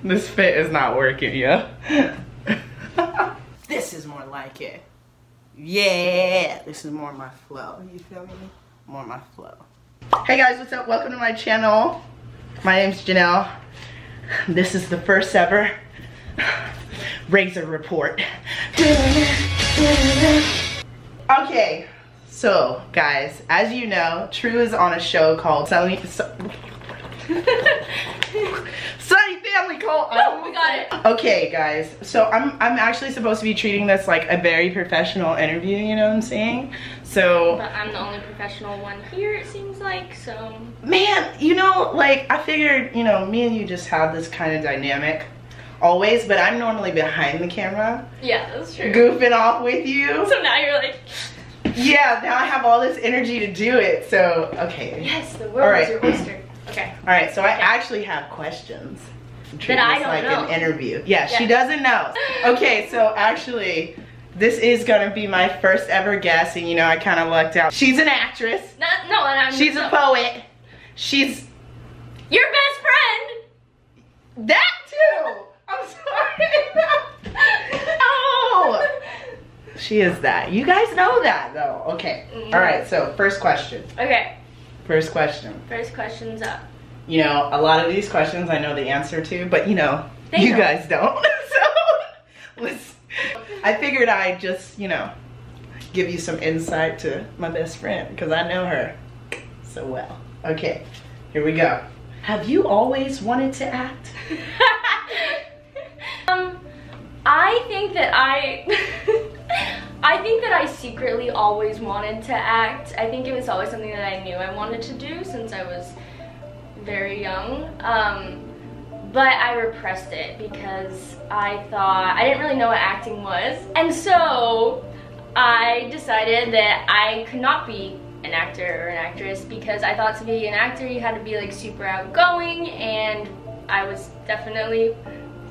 This fit is not working, yeah. This is more like it. Yeah, this is more my flow. You feel me? More my flow. Hey guys, what's up? Welcome to my channel. My name's Jenell. This is the first ever razor report. Okay, so guys, as you know, True is on a show called Sunny Family Cult. Oh, we got it. Okay, guys. So I'm actually supposed to be treating this like a very professional interview. You know what I'm saying? So. But I'm the only professional one here, it seems like. So. Man, you know, like I figured, you know, me and you just have this kind of dynamic, always. But I'm normally behind the camera. Yeah, that's true. Goofing off with you. So now you're like. Yeah. Now I have all this energy to do it. So okay. Yes, the world is your oyster. Okay. All right, so I actually have questions. That I don't like know. An interview. Yeah, she doesn't know. Okay, so actually, this is gonna be my first ever guest, and you know, I kind of lucked out. She's an actress. She's a poet. She's your best friend. That too. I'm sorry. Oh. She is that. You guys know that though. Okay. All right. So first question. Okay. First question. First question's up. You know, a lot of these questions I know the answer to, but you know, you guys don't. So, I figured I'd just, you know, give you some insight to my best friend, because I know her so well. Okay, here we go. Have you always wanted to act? I think that I think that I secretly always wanted to act. I think it was always something that I knew I wanted to do since I was very young. But I repressed it because I thought, I didn't really know what acting was. And so I decided that I could not be an actor or an actress because I thought to be an actor you had to be like super outgoing, and I was definitely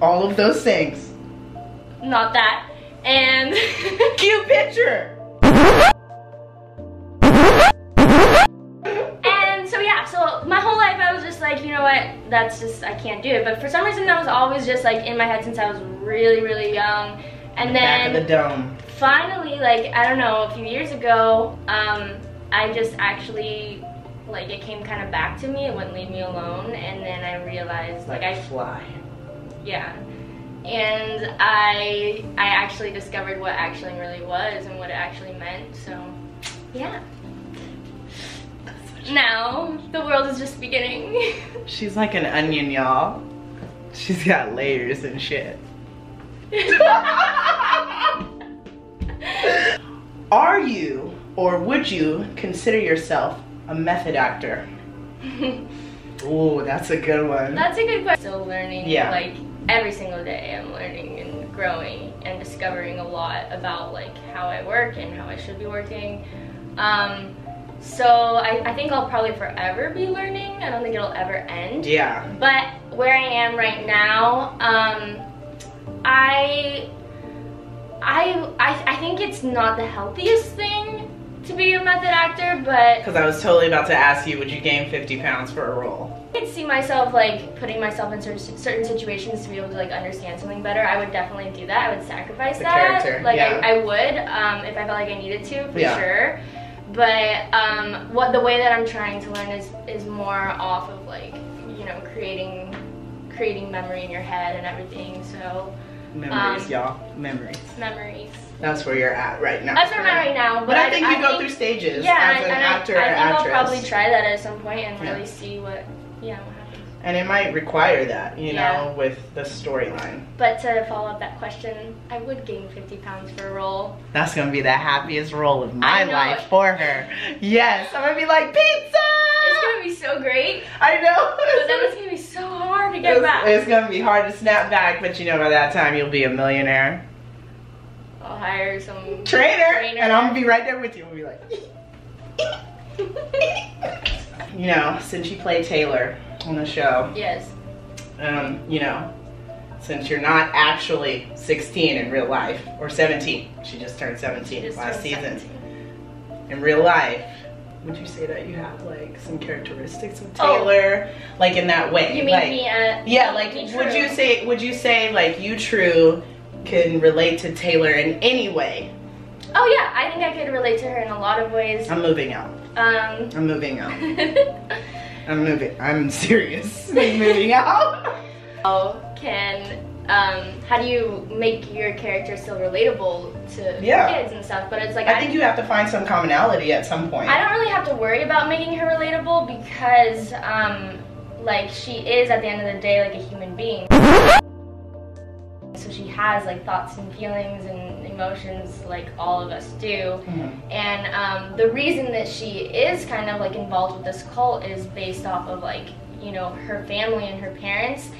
all of those things. Not that. And cute picture. And so yeah, so my whole life I was just like, you know what, that's just, I can't do it. But for some reason that was always just like in my head since I was really, really young. And then back of the dome. Finally, like, I don't know, a few years ago, I just actually, like, it came kind of back to me. It wouldn't leave me alone. And then I realized, like I fly. Yeah. And I actually discovered what acting really was and what it actually meant. So yeah. Now the world is just beginning. She's like an onion, y'all. She's got layers and shit. Are you, or would you consider yourself a method actor? Ooh, that's a good one. That's a good question. Still learning, yeah. Like every single day I'm learning and growing and discovering a lot about like how I work and how I should be working. So I think I'll probably forever be learning. I don't think it'll ever end. Yeah. But where I am right now, I think it's not the healthiest thing to be a method actor, but... Because I was totally about to ask you, would you gain 50 pounds for a role? I could see myself like putting myself in certain situations to be able to like understand something better. I would definitely do that. I would sacrifice the that. Character. Like yeah. I would, if I felt like I needed to, for sure. But the way that I'm trying to learn is more off of like, you know, creating memory in your head and everything. So memories, y'all. Memories. Memories. That's where you're at right now. That's where I'm at right now. But I think you go through stages as an actor or actress. I think I'll probably try that at some point and really see what happens. And it might require that, you know, with the storyline. But to follow up that question, I would gain 50 pounds for a role. That's gonna be the happiest role of my life for her. Yes, I'm gonna be like, pizza! It's gonna be so great. I know. But then it's gonna be so hard to get back. It's gonna be hard to snap back, but you know, by that time you'll be a millionaire. I'll hire some trainer. And I'm gonna be right there with you. I'll be like, you know, since you play Taylor on the show. Yes. You know, since you're not actually 16 in real life, or 17. She just turned 17 last season. In real life, would you say that you have like some characteristics of Taylor, like in that way? You mean like, me? Yeah, like would you say like you True can relate to Taylor in any way? Oh yeah, I think I could relate to her in a lot of ways. I'm moving out. I'm moving out. I'm serious. I'm moving out. How do you make your character still relatable to kids and stuff? But it's like I think you have to find some commonality at some point. I don't really have to worry about making her relatable because like she is at the end of the day like a human being. So she has like thoughts and feelings and emotions like all of us do. And the reason that she is kind of like involved with this cult is based off of like, you know, her family and her parents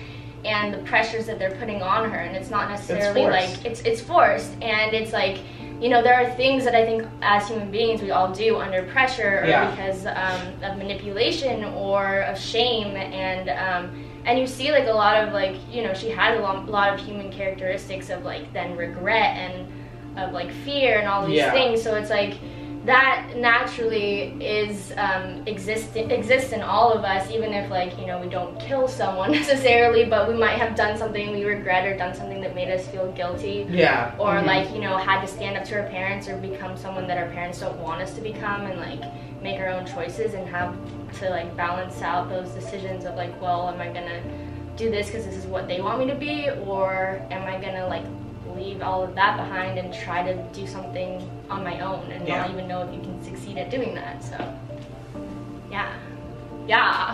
and the pressures that they're putting on her, and it's not necessarily like it's forced, and it's like, you know, there are things that I think as human beings we all do under pressure or because of manipulation or of shame, and you see like a lot of like, you know, she has a lot of human characteristics of like then regret and of like fear and all these things. So it's like that naturally is exists in all of us, even if like, you know, we don't kill someone necessarily, but we might have done something we regret or done something that made us feel guilty, or like, you know, had to stand up to our parents or become someone that our parents don't want us to become, and like make our own choices and have to like balance out those decisions of like, well, am I gonna do this because this is what they want me to be, or am I gonna like leave all of that behind and try to do something on my own and not even know if you can succeed at doing that. So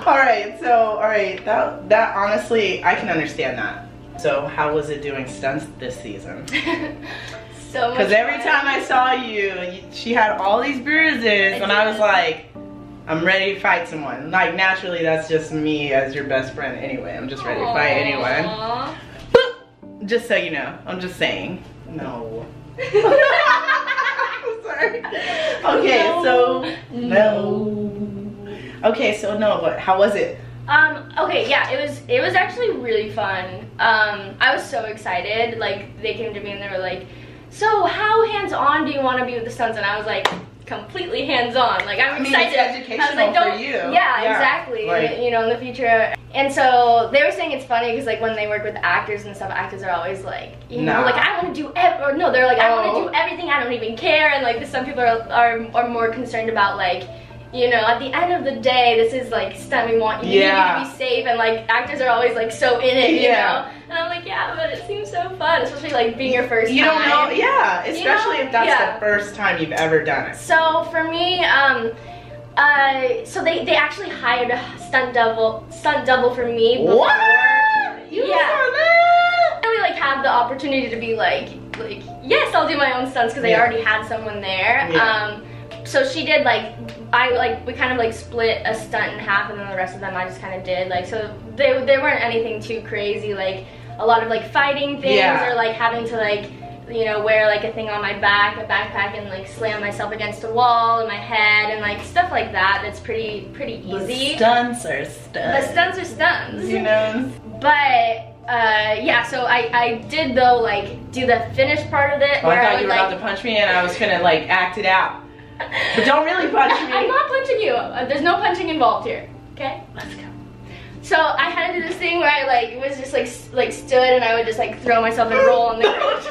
all right, that honestly I can understand that. So how was it doing stunts this season? So much, because every time I saw you, she had all these bruises, and I was like, I'm ready to fight someone. Like naturally that's just me as your best friend anyway. I'm just ready to fight anyone. Just so you know, I'm just saying. No. Sorry. Okay, but how was it? Okay, yeah, it was actually really fun. I was so excited. Like they came to me and they were like, so how hands-on do you want to be with the stunts? And I was like, completely hands-on. Like I'm excited. It's educational I was like, for you. Yeah, exactly. Like, you know, in the future. And so they were saying it's funny because like when they work with actors and stuff, actors are always like, you know, like I want to do they're like, I want to do everything. I don't even care. And like some people are more concerned about like, you know, at the end of the day, this is like stunt. We want you to be safe, and like actors are always like so in it, you know. And I'm like, yeah, but it seems so fun, especially like being your first time. You don't know, especially if that's the first time you've ever done it. So for me, so they actually hired a stunt double for me before. What? You saw that? I really like have the opportunity to be like yes, I'll do my own stunts because I already had someone there. So she did we kind of like split a stunt in half, and then the rest of them I just kind of did like, so they weren't anything too crazy, like a lot of like fighting things or like having to like, you know, wear like a thing on my back, a backpack, and like slam myself against a wall in my head and like stuff like that. That's pretty easy. The stunts are stunts. The stunts are stunts. You know. But yeah, so I did though like do the finished part of it. Oh, I thought you were about to punch me and I was gonna like act it out. But don't really punch me. I'm not punching you. There's no punching involved here. Okay? Let's go. So I had to do this thing where I like was just like stood, and I would just like throw myself and roll on the ground.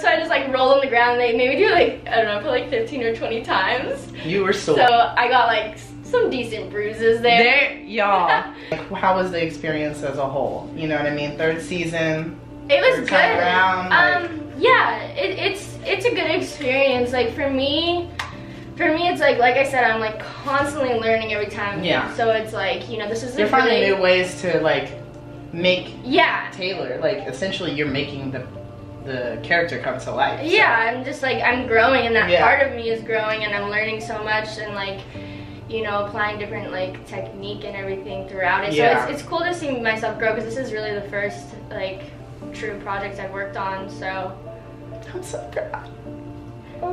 So I just like rolled on the ground. They made me do like, I don't know, for like 15 or 20 times. You were sore. So I got like some decent bruises there. Y'all. Like, how was the experience as a whole? You know what I mean? Third season. It was good. Around, yeah, it's a good experience. Like for me it's like I said, I'm like constantly learning every time. Yeah. So it's like, you know, this is you're finding new ways to like make Taylor, like essentially you're making the character come to life. So. Yeah, I'm just like I'm growing, and that part of me is growing, and I'm learning so much, and like, you know, applying different like technique and everything throughout it. So it's cool to see myself grow, because this is really the first like true project I've worked on. So I'm so proud.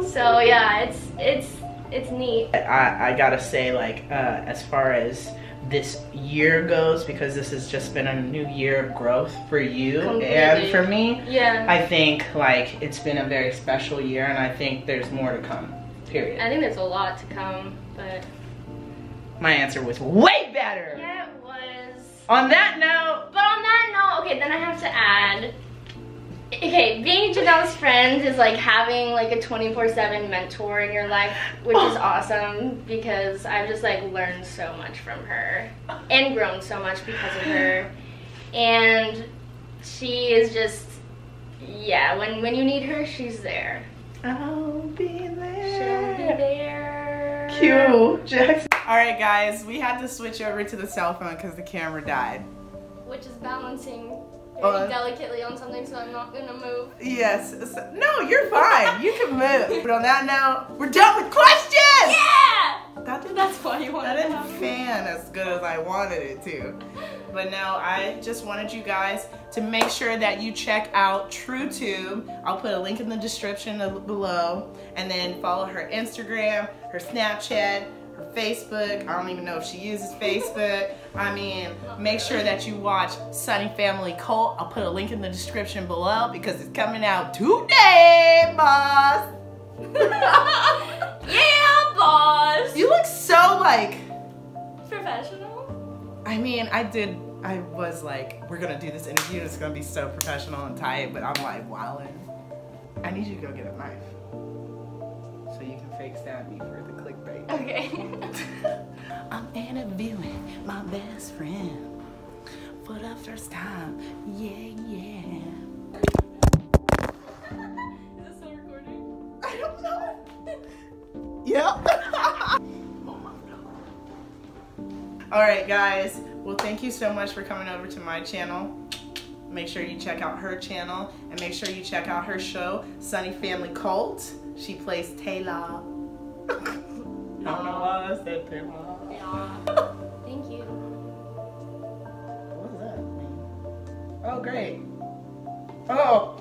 So yeah, it's neat. I gotta say, like as far as this year goes, because this has just been a new year of growth for you and for me. Yeah. I think like it's been a very special year, and I think there's more to come. Period. I think there's a lot to come, but my answer was way better. Yeah, it was. On that note. But on that note, okay, then I have to add. Okay, being Jenell's friend is like having like a 24/7 mentor in your life, which is awesome because I've just like learned so much from her and grown so much because of her. And she is just, yeah, when you need her, she's there. I'll be there. She'll be there. Cute, Jackson. All right, guys, we had to switch over to the cell phone because the camera died. Which is balancing very delicately on something, so I'm not gonna move. Yes. No, you're fine. You can move. But on that note, we're done with questions. Yeah. That's why you wanted. That didn't fan as good as I wanted it to. But no, I just wanted you guys to make sure that you check out TrueTube. I'll put a link in the description below, and then follow her Instagram, her Snapchat, her Facebook. I don't even know if she uses Facebook. I mean, make sure that you watch Sunny Family Cult. I'll put a link in the description below because it's coming out today, boss. Yeah, boss. You look so like professional. I mean, I was like, we're gonna do this interview, it's gonna be so professional and tight, but I'm like, wildin'. I need you to go get a knife so you can fake stab me for the clickbait. Okay. I'm interviewing my best friend for the first time. Yeah, yeah. Is this still recording? I don't know. Yep. All right, guys. Well, thank you so much for coming over to my channel. Make sure you check out her channel and make sure you check out her show, Sunny Family Cult. She plays Taylor. I don't know why I said Taylor. Yeah. Thank you. What does that mean? Oh, great. Oh.